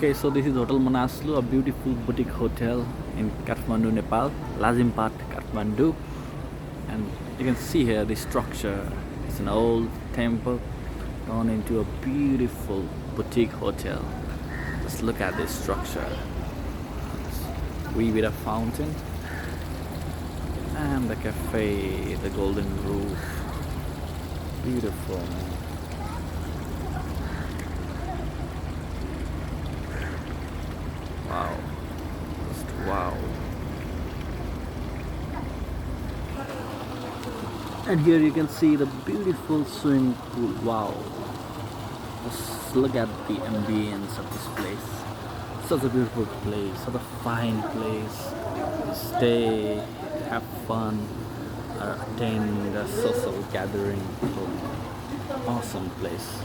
Okay, so this is Hotel Manaslu, a beautiful boutique hotel in Kathmandu, Nepal, Lazimpat, Kathmandu. And you can see here the structure. It's an old temple turned into a beautiful boutique hotel. Just look at this structure. We with a fountain and the cafe, the golden roof. Beautiful, man. Wow, just wow. And here you can see the beautiful swimming pool. Wow, just look at the ambience of this place. Such a beautiful place, such a fine place. Stay, have fun, attend a social gathering. So, awesome place.